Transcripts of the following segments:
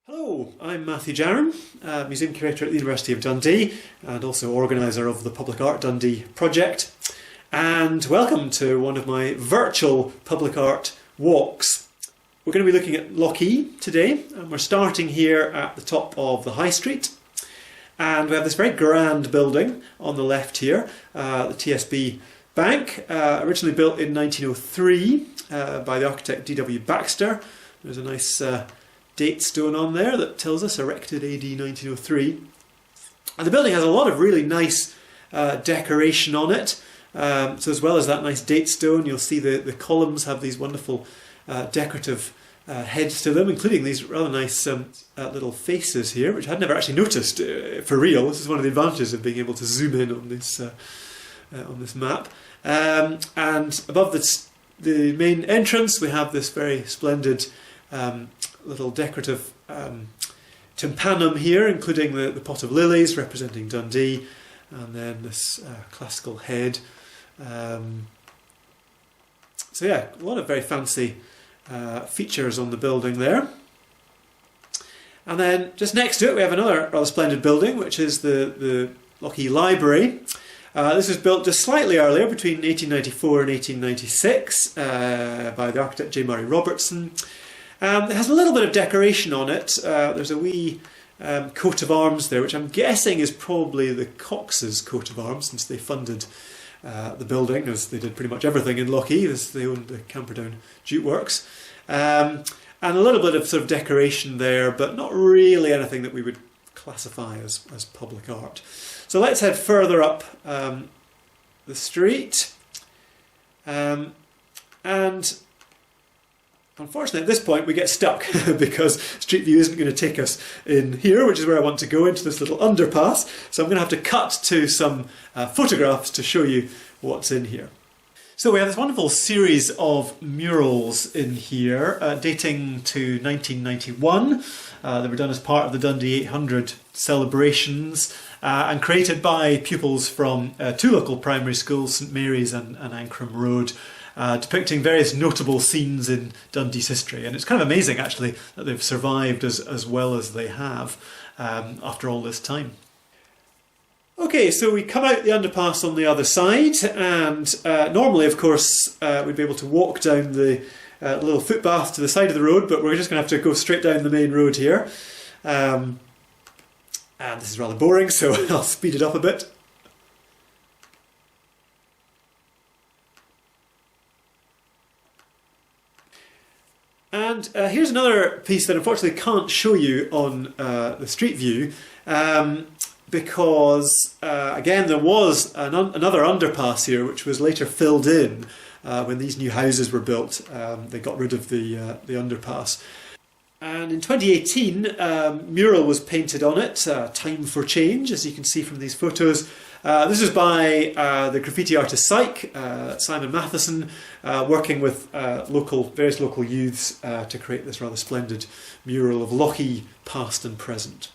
Hello, I'm Matthew Jarron, Museum Curator at the University of Dundee and also organiser of the Public Art Dundee project. And welcome to one of my virtual public art walks. We're going to be looking at Lochee today, and we're starting here at the top of the High Street. And we have this very grand building on the left here, the Tsb Bank, originally built in 1903 by the architect D.W. Baxter. There's a nice date stone on there that tells us erected AD 1903. And the building has a lot of really nice decoration on it. So as well as that nice date stone, you'll see the columns have these wonderful decorative heads to them, including these rather nice little faces here, which I'd never actually noticed for real. This is one of the advantages of being able to zoom in on this map. And above the main entrance, we have this very splendid little decorative tympanum here, including the pot of lilies representing Dundee, and then this classical head. So yeah, a lot of very fancy features on the building there. And then just next to it we have another rather splendid building, which is the Loki Library. This was built just slightly earlier, between 1894 and 1896, by the architect J. Murray Robertson. It has a little bit of decoration on it. There's a wee coat of arms there, which I'm guessing is probably the Cox's coat of arms, since they funded the building, as they did pretty much everything in Lochee, as they owned the Camperdown Juke works. And a little bit of sort of decoration there, but not really anything that we would classify as public art. So let's head further up the street. And unfortunately at this point we get stuck because Street View isn't going to take us in here, which is where I want to go, into this little underpass. So I'm going to have to cut to some photographs to show you what's in here. So we have this wonderful series of murals in here dating to 1991. They were done as part of the Dundee 800 celebrations and created by pupils from two local primary schools, St Mary's and Ancram Road, depicting various notable scenes in Dundee's history. And it's kind of amazing actually that they've survived as well as they have after all this time. Okay, so we come out the underpass on the other side, and normally of course we'd be able to walk down the little footpath to the side of the road, but we're just going to have to go straight down the main road here. And this is rather boring, so I'll speed it up a bit. And here's another piece that unfortunately can't show you on the Street View, because again there was another underpass here which was later filled in when these new houses were built. They got rid of the underpass. And in 2018 mural was painted on it, Time for Change, as you can see from these photos. This is by the graffiti artist Simon Matheson, working with various local youths to create this rather splendid mural of Lochee past and present.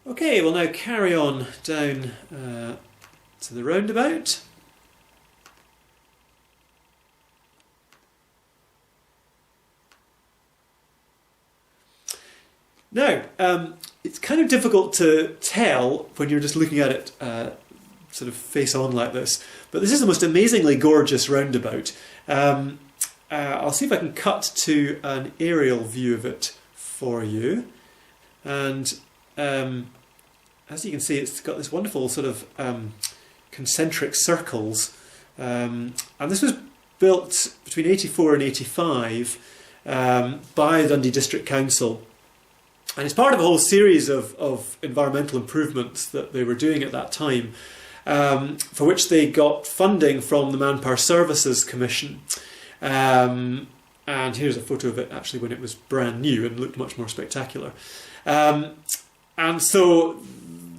Okay, we'll now carry on down to the roundabout. Now, it's kind of difficult to tell when you're just looking at it sort of face on like this, but this is the most amazingly gorgeous roundabout. I'll see if I can cut to an aerial view of it for you. And as you can see, it's got this wonderful sort of concentric circles. And this was built between 84 and 85 by the Dundee District Council. And it's part of a whole series of environmental improvements that they were doing at that time, for which they got funding from the Manpower Services Commission. And here's a photo of it actually when it was brand new and looked much more spectacular. And so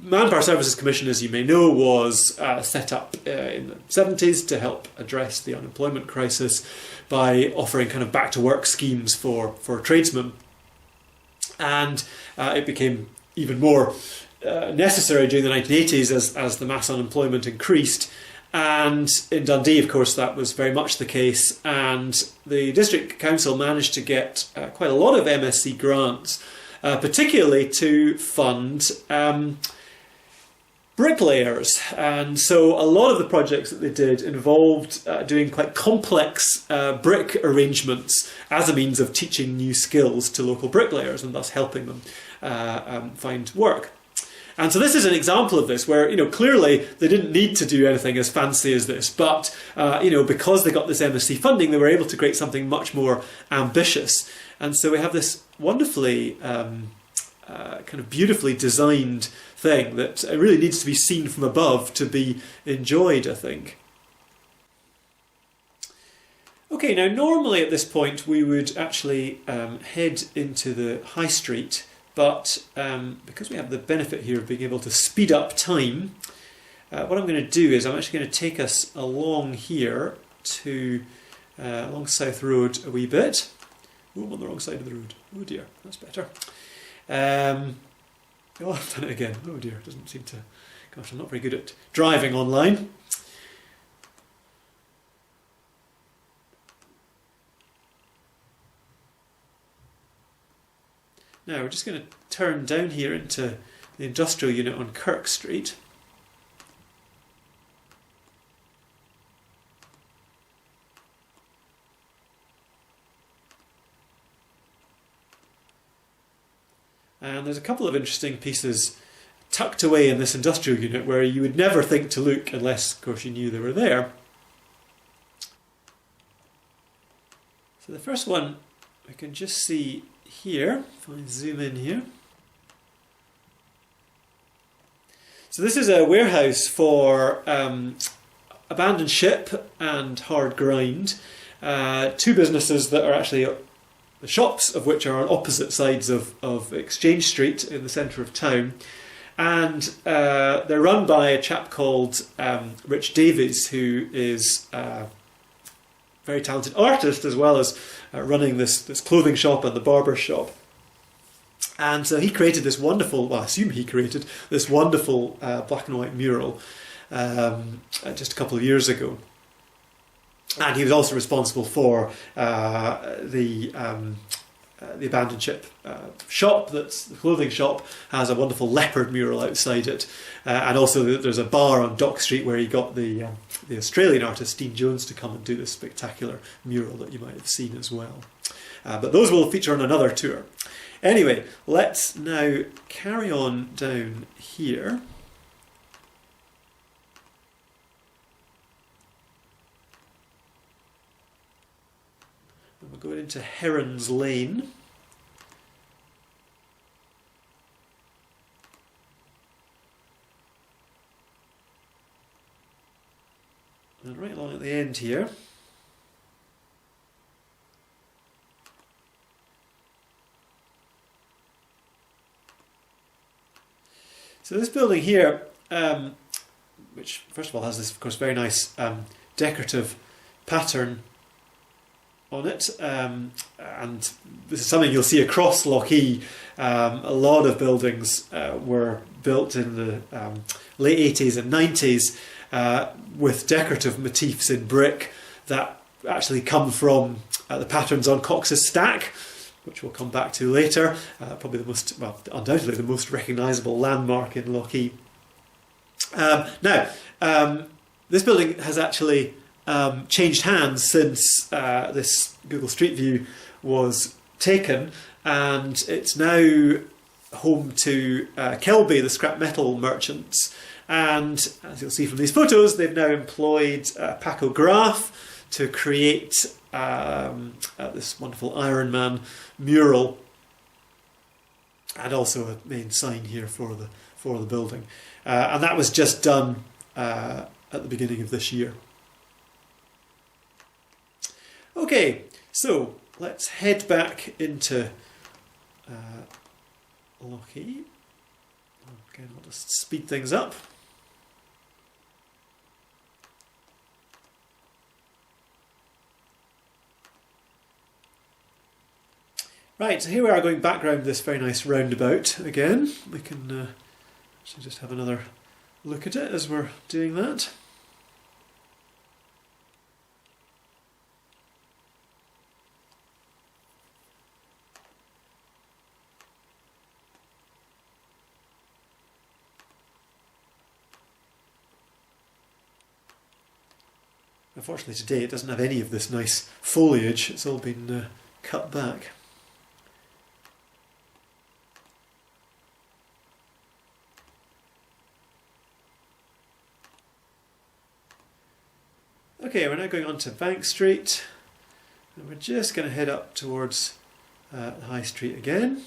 Manpower Services Commission, as you may know, was set up in the 70s to help address the unemployment crisis by offering kind of back to work schemes for tradesmen. And it became even more necessary during the 1980s as the mass unemployment increased, And in Dundee, of course, that was very much the case, and the District Council managed to get quite a lot of MSc grants, particularly to fund bricklayers. And so a lot of the projects that they did involved doing quite complex brick arrangements as a means of teaching new skills to local bricklayers and thus helping them find work. And so this is an example of this where, clearly they didn't need to do anything as fancy as this, but, because they got this MSc funding, they were able to create something much more ambitious. And so we have this wonderfully, kind of beautifully designed thing that really needs to be seen from above to be enjoyed, I think. Okay, now normally at this point we would actually head into the high street. But because we have the benefit here of being able to speed up time, what I'm going to do is I'm actually going to take us along here to along South Road a wee bit. Oh, I'm on the wrong side of the road. Oh dear, that's better. Oh, I've done it again. Oh dear, it doesn't seem to... Gosh, I'm not very good at driving online. Now we're just going to turn down here into the industrial unit on Kirk Street. And there's a couple of interesting pieces tucked away in this industrial unit where you would never think to look unless, of course, you knew they were there. So the first one we can just see here, if I zoom in here. So this is a warehouse for abandoned ship and hard grind. Two businesses that are actually, the shops of which are on opposite sides of Exchange Street in the centre of town. And they're run by a chap called Rich Davies, who is a very talented artist as well as running this clothing shop and the barber shop. And so he created this wonderful, well, I assume he created this wonderful black and white mural just a couple of years ago. And he was also responsible for the abandoned ship shop. That's the clothing shop has a wonderful leopard mural outside it, and also there's a bar on Dock Street where he got the Australian artist Dean Jones to come and do this spectacular mural that you might have seen as well. But those will feature on another tour. Anyway, let's now carry on down here. And we're going into Herons Lane. And right along at the end here, so this building here, which first of all has this, of course, very nice decorative pattern on it, and this is something you'll see across Lochee. A lot of buildings were built in the late 80s and 90s with decorative motifs in brick that actually come from the patterns on Cox's Stack, which we'll come back to later. Probably the most, well, undoubtedly the most recognisable landmark in Lochee. Now, this building has actually changed hands since this Google Streetview was taken, and it's now home to Kelby, the scrap metal merchants. And as you'll see from these photos, they've now employed Paco Graf to create this wonderful Iron Man mural, and also a main sign here for the building. And that was just done at the beginning of this year. Okay, so let's head back into Lochee. Again, I'll just speed things up. Right, so here we are going back round this very nice roundabout again. We can actually just have another look at it as we're doing that. Unfortunately today it doesn't have any of this nice foliage, it's all been cut back. Okay, we're now going on to Bank Street, and we're just going to head up towards the High Street again.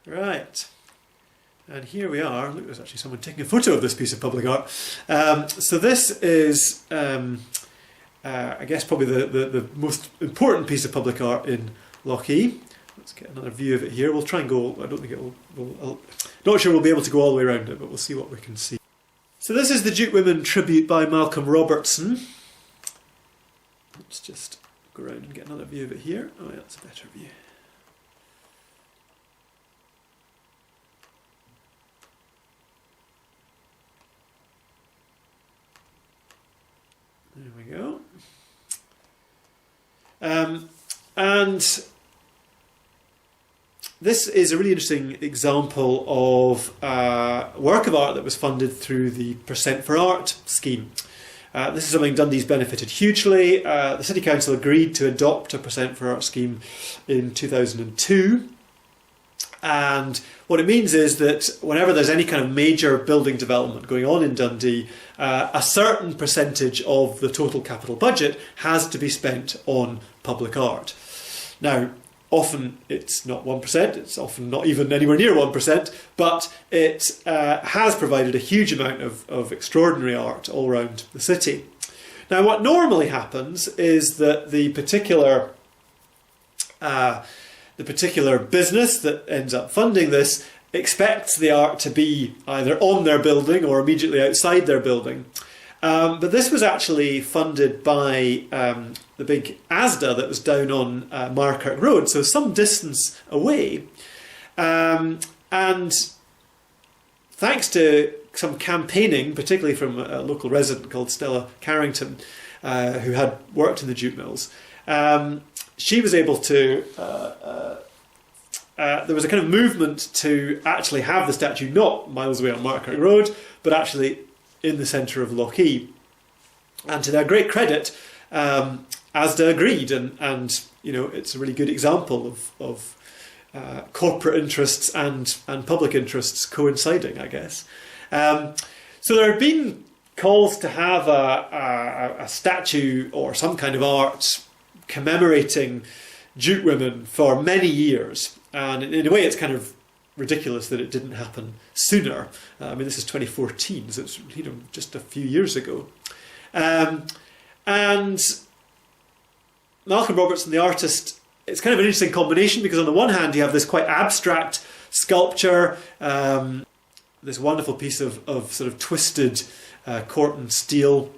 Right, and here we are. Look, there's actually someone taking a photo of this piece of public art. So this is, I guess, probably the most important piece of public art in Lochee. Let's get another view of it here. We'll try and go, I don't think it will, not sure we'll be able to go all the way around it, but we'll see what we can see. So this is the Juke Women tribute by Malcolm Robertson. Let's just go around and get another view of it here. Oh yeah, that's a better view. There we go. And this is a really interesting example of work of art that was funded through the Percent for Art scheme. This is something Dundee's benefited hugely. The City Council agreed to adopt a Percent for Art scheme in 2002. And what it means is that whenever there's any kind of major building development going on in Dundee, a certain percentage of the total capital budget has to be spent on public art. Now, often it's not 1%, it's often not even anywhere near 1%, but it has provided a huge amount of extraordinary art all around the city. Now, what normally happens is that the particular business that ends up funding this expects the art to be either on their building or immediately outside their building. But this was actually funded by the big ASDA that was down on Markirk Road, so some distance away. And thanks to some campaigning, particularly from a local resident called Stella Carrington, who had worked in the jute mills, she was able to... there was a kind of movement to actually have the statue not miles away on Markirk Road, but actually in the centre of Lochee. And to their great credit, ASDA agreed, and you know, it's a really good example of corporate interests and public interests coinciding, I guess. So there have been calls to have a statue or some kind of art commemorating jute women for many years, and in a way it's kind of ridiculous that it didn't happen sooner. I mean, this is 2014, so it's, you know, just a few years ago. And Malcolm Robertson, the artist, it's kind of an interesting combination, because on the one hand you have this quite abstract sculpture, this wonderful piece of sort of twisted Corten steel,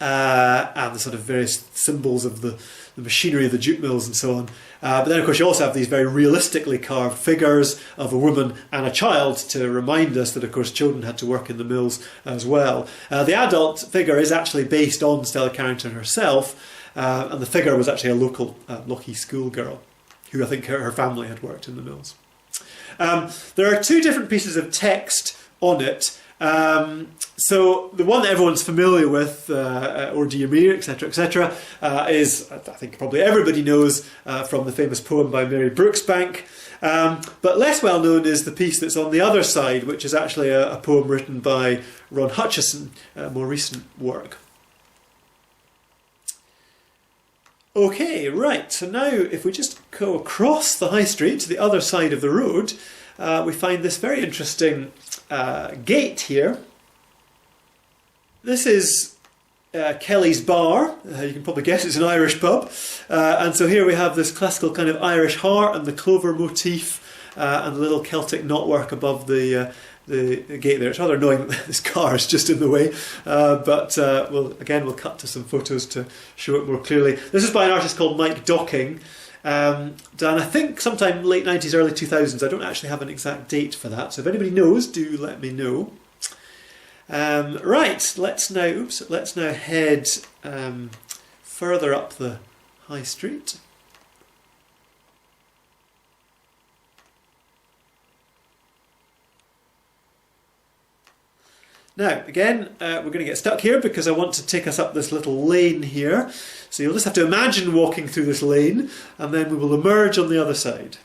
and the sort of various symbols of the machinery of the jute mills and so on. But then of course you also have these very realistically carved figures of a woman and a child to remind us that of course children had to work in the mills as well. The adult figure is actually based on Stella Carrington herself, and the figure was actually a local Lochee schoolgirl who I think her family had worked in the mills. There are two different pieces of text on it. So the one that everyone's familiar with, Or Dear Me, etc., is, I think probably everybody knows, from the famous poem by Mary Brooksbank. But less well known is the piece that's on the other side, which is actually a poem written by Ron Hutchison, more recent work. Okay, right, so now if we just go across the high street to the other side of the road, we find this very interesting gate here. This is Kelly's Bar. You can probably guess it's an Irish pub. And so here we have this classical kind of Irish heart and the clover motif, and the little Celtic knotwork above the gate there. It's rather annoying that this car is just in the way, but we'll cut to some photos to show it more clearly. This is by an artist called Mike Docking, done I think sometime late 90s, early 2000s. I don't actually have an exact date for that, so if anybody knows, do let me know. Right, let's now head further up the high street. Now, again, we're going to get stuck here because I want to take us up this little lane here. So you'll just have to imagine walking through this lane, and then we will emerge on the other side.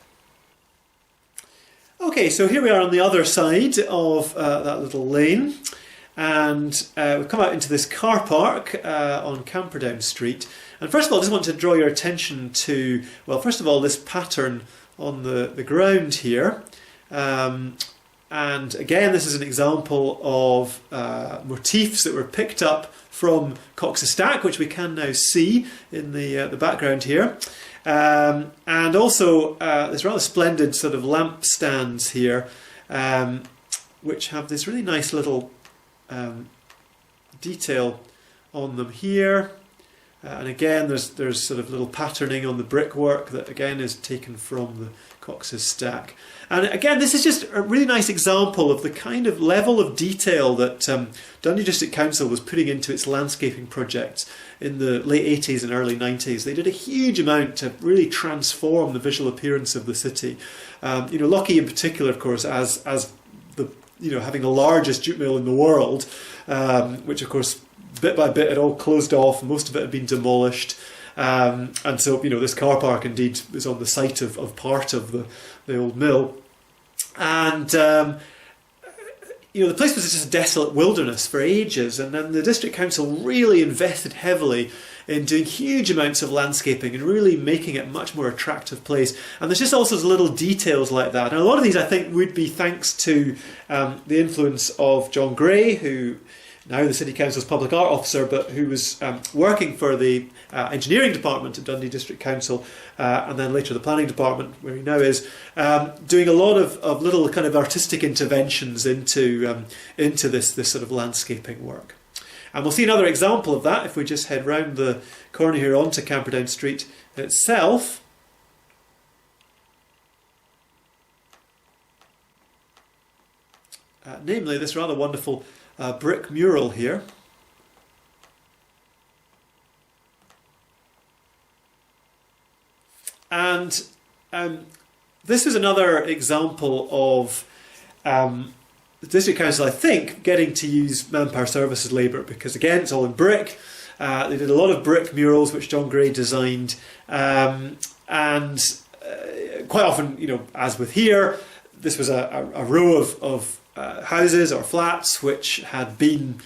Okay, so here we are on the other side of that little lane, and we've come out into this car park on Camperdown Street. And first of all, I just want to draw your attention to, well, first of all, this pattern on the ground here. And again, this is an example of motifs that were picked up from Cox's Stack, which we can now see in the background here. And also there's rather splendid sort of lamp stands here, which have this really nice little detail on them here. And again, there's sort of little patterning on the brickwork that again is taken from the Cox's Stack. And again, this is just a really nice example of the kind of level of detail that Dundee District Council was putting into its landscaping projects in the late 80s and early 90s. They did a huge amount to really transform the visual appearance of the city. Lochee in particular, of course, as the having the largest jute mill in the world, which of course bit by bit it all closed off. Most of it had been demolished. And so, this car park indeed is on the site of part of the old mill. And, the place was just a desolate wilderness for ages. And then the District Council really invested heavily in doing huge amounts of landscaping and really making it a much more attractive place. And there's just all sorts of little details like that. And a lot of these, I think, would be thanks to the influence of John Gray, who now the City Council's Public Art Officer, but who was working for the Engineering Department at Dundee District Council, and then later the Planning Department, where he now is, doing a lot of little kind of artistic interventions into this sort of landscaping work. And we'll see another example of that if we just head round the corner here onto Camperdown Street itself. Namely this rather wonderful brick mural here. And this is another example of the District Council, I think, getting to use Manpower Services labour, because again, it's all in brick. They did a lot of brick murals, which John Gray designed, and quite often, as with here, this was a row of houses or flats which had been,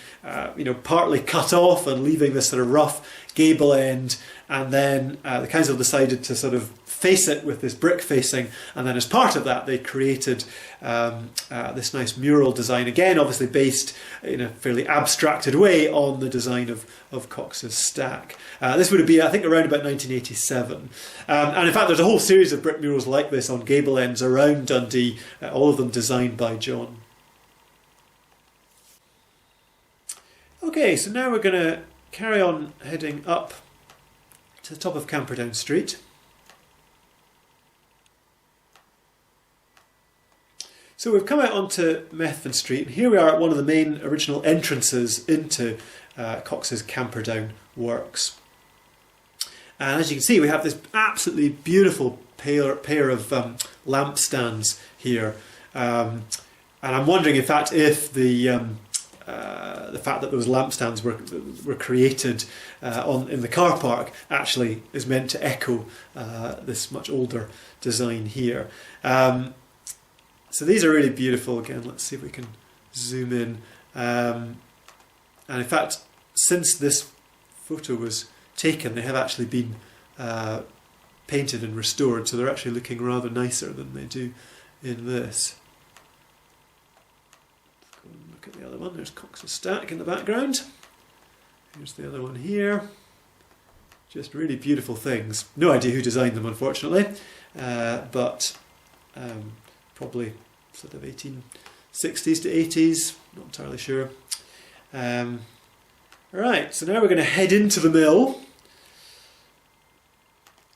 partly cut off and leaving this sort of rough gable end, and then the council decided to sort of face it with this brick facing, and then as part of that they created this nice mural design, again obviously based in a fairly abstracted way on the design of Cox's Stack. This would have been, I think, around about 1987, and in fact there's a whole series of brick murals like this on gable ends around Dundee, all of them designed by John. Okay, so now we're going to carry on heading up to the top of Camperdown Street. So we've come out onto Methven Street, and here we are at one of the main original entrances into Cox's Camperdown works. And as you can see, we have this absolutely beautiful pair of lamp stands here. And I'm wondering, in fact, if the fact that those lampstands were created in the car park actually is meant to echo this much older design here. So these are really beautiful. Again, let's see if we can zoom in. And in fact, since this photo was taken, they have actually been painted and restored, so they're actually looking rather nicer than they do in this. Look at the other one. There's Cox's Stack in the background. Here's the other one here. Just really beautiful things. No idea who designed them, unfortunately, but probably sort of 1860s to 80s. Not entirely sure. Right, so now we're going to head into the mill.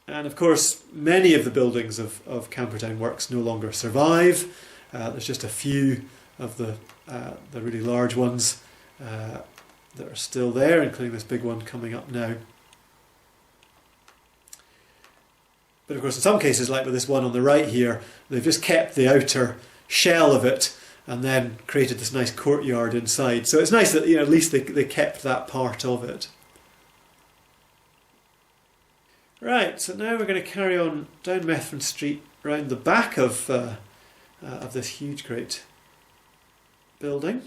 And of course, many of the buildings of Camperdown Works no longer survive. There's just a few of the really large ones that are still there, including this big one coming up now. But of course, in some cases, like with this one on the right here, they've just kept the outer shell of it and then created this nice courtyard inside. So it's nice that, you know, at least they kept that part of it. Right, so now we're going to carry on down Methven Street, round the back of this huge, great building.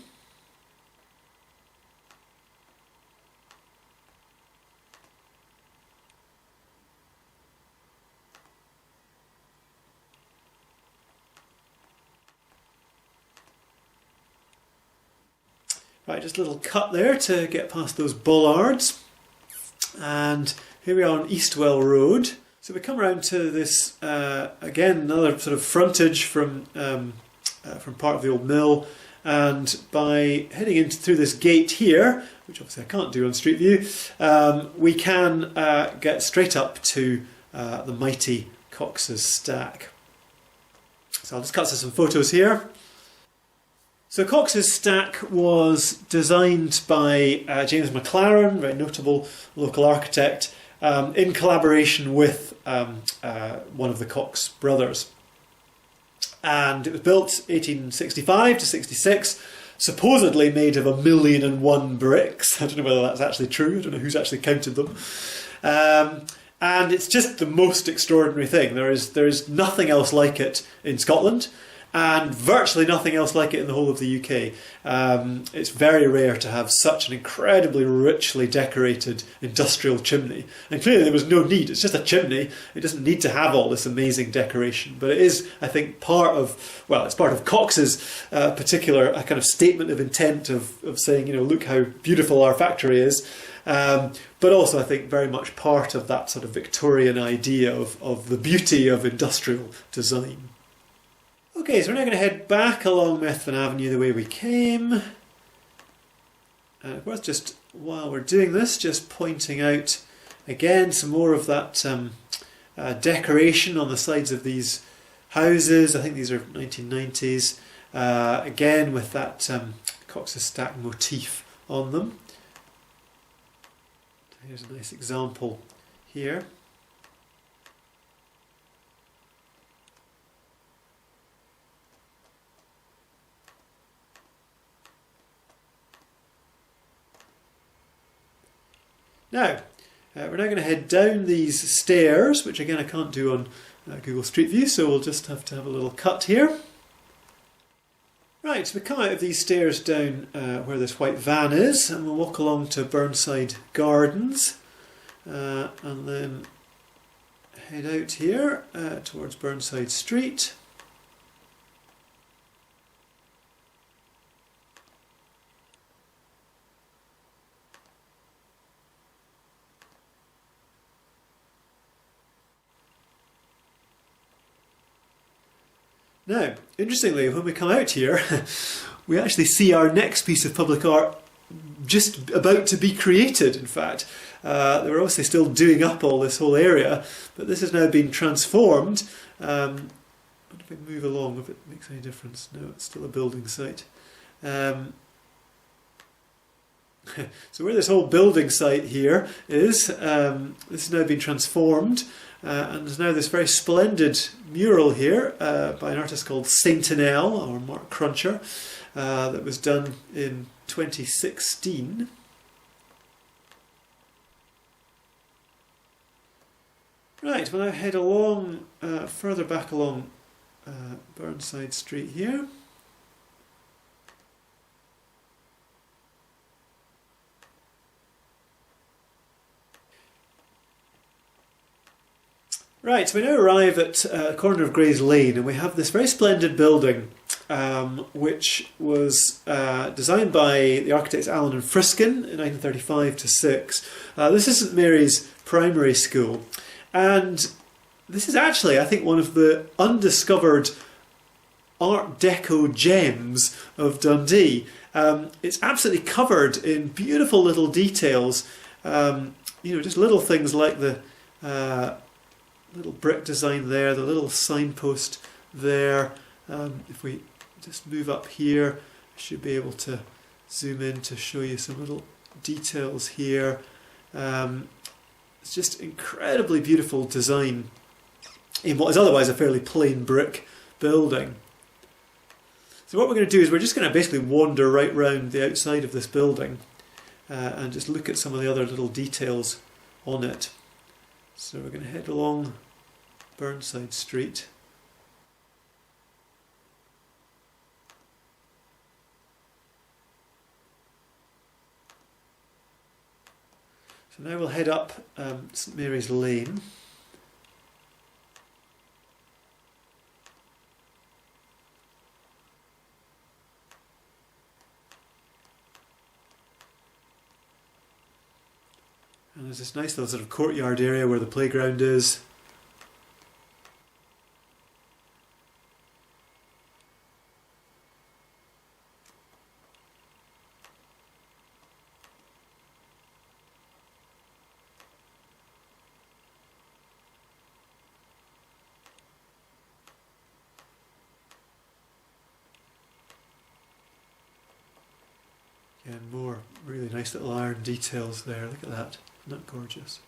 Right, just a little cut there to get past those bollards. And here we are on Eastwell Road. So we come around to this, again, another sort of frontage from part of the old mill. And by heading into through this gate here, which obviously I can't do on Street View, we can get straight up to the mighty Cox's Stack. So I'll just cut to some photos here. So Cox's Stack was designed by James McLaren, very notable local architect, in collaboration with one of the Cox brothers. And it was built 1865 to 66, supposedly made of 1,000,001 bricks. I don't know whether that's actually true, I don't know who's actually counted them. And it's just the most extraordinary thing. There is nothing else like it in Scotland, and virtually nothing else like it in the whole of the UK. It's very rare to have such an incredibly richly decorated industrial chimney. And clearly there was no need, it's just a chimney. It doesn't need to have all this amazing decoration. But it is, I think, part of, well, it's part of Cox's particular kind of statement of intent of saying, you know, look how beautiful our factory is. But also, I think, very much part of that sort of Victorian idea of the beauty of industrial design. Okay, so we're now going to head back along Methven Avenue the way we came. And of course, just while we're doing this, just pointing out again some more of that decoration on the sides of these houses. I think these are 1990s. Again, with that Cox's Stack motif on them. Here's a nice example here. Now, we're now going to head down these stairs, which again I can't do on Google Street View, so we'll just have to have a little cut here. Right, so we come out of these stairs down where this white van is, and we'll walk along to Burnside Gardens, and then head out here towards Burnside Street. Now, interestingly, when we come out here, we actually see our next piece of public art just about to be created, in fact. They were obviously still doing up all this whole area, but this has now been transformed. What if we move along, if it makes any difference? No, it's still a building site. So where this whole building site here is, this has now been transformed. And there's now this very splendid mural here by an artist called Saintinel, or Mark Cruncher, that was done in 2016. Right, we'll now head along, further back along Burnside Street here. Right, so we now arrive at the corner of Gray's Lane, and we have this very splendid building which was designed by the architects Allen and Friskin in 1935 to 6. This is St Mary's Primary School, and this is actually, I think, one of the undiscovered Art Deco gems of Dundee. It's absolutely covered in beautiful little details, you know, just little things like the little brick design there, the little signpost there. If we just move up here, I should be able to zoom in to show you some little details here. It's just incredibly beautiful design in what is otherwise a fairly plain brick building. So what we're going to do is we're just going to basically wander right round the outside of this building and just look at some of the other little details on it. So we're going to head along Burnside Street. So now we'll head up St Mary's Lane. And there's this nice little sort of courtyard area where the playground is. Again, more really nice little iron details there. Look at that. Isn't that gorgeous?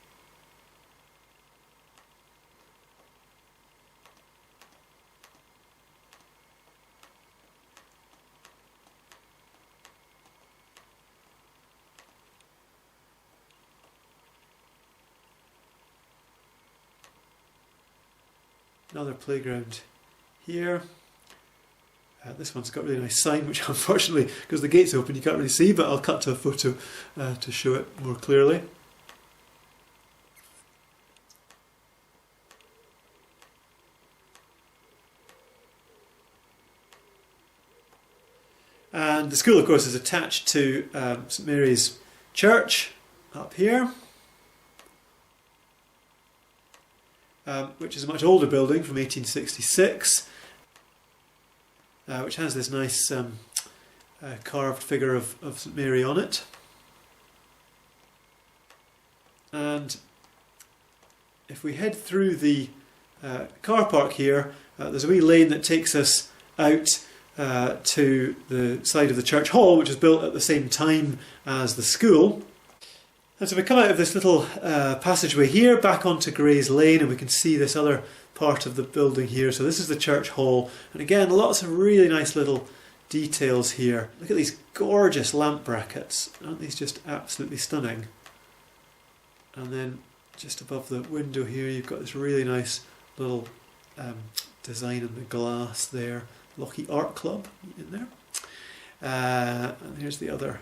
Another playground here. This one's got a really nice sign, which unfortunately, because the gate's open, you can't really see, but I'll cut to a photo to show it more clearly. And the school, of course, is attached to St Mary's Church up here, which is a much older building from 1866, which has this nice carved figure of St Mary on it. And if we head through the car park here, there's a wee lane that takes us out to the side of the church hall, which was built at the same time as the school. And so we come out of this little passageway here back onto Gray's Lane, and we can see this other part of the building here. So this is the church hall, and again lots of really nice little details here. Look at these gorgeous lamp brackets, aren't these just absolutely stunning? And then just above the window here you've got this really nice little design in the glass there. Loki Art Club in there. And here's the other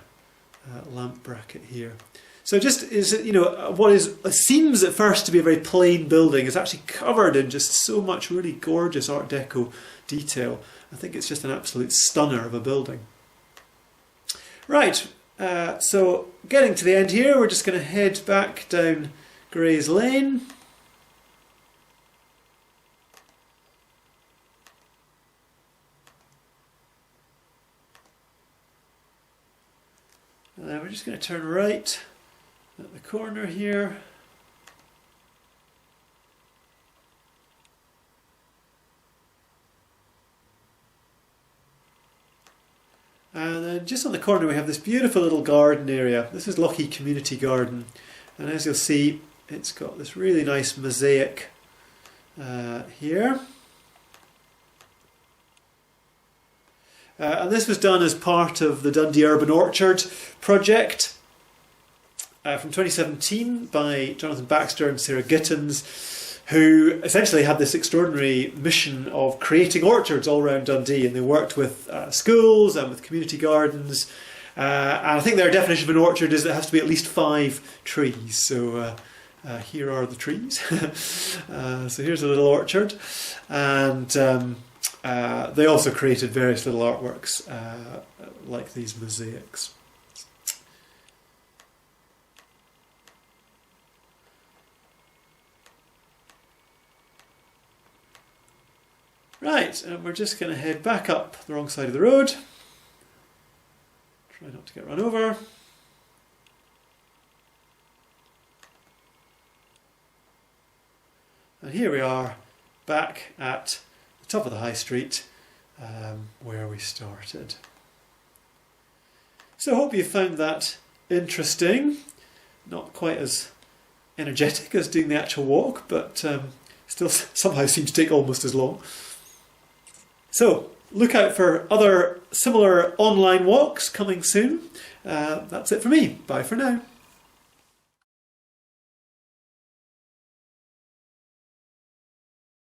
lamp bracket here. So just is, you know, what seems at first to be a very plain building is actually covered in just so much really gorgeous Art Deco detail. I think it's just an absolute stunner of a building. Right, so getting to the end here, we're just going to head back down Gray's Lane. And then we're just going to turn right at the corner here. And then just on the corner we have this beautiful little garden area. This is Lochee Community Garden, and as you'll see it's got this really nice mosaic here. And this was done as part of the Dundee Urban Orchard project from 2017 by Jonathan Baxter and Sarah Gittins, who essentially had this extraordinary mission of creating orchards all around Dundee, and they worked with schools and with community gardens. And I think their definition of an orchard is that it has to be at least 5 trees. So here are the trees. So here's a little orchard, and they also created various little artworks like these mosaics. Right, and we're just going to head back up the wrong side of the road. Try not to get run over. And here we are back at the top of the high street where we started. So I hope you found that interesting. Not quite as energetic as doing the actual walk, but still somehow seems to take almost as long. So, look out for other similar online walks coming soon. That's it for me. Bye for now.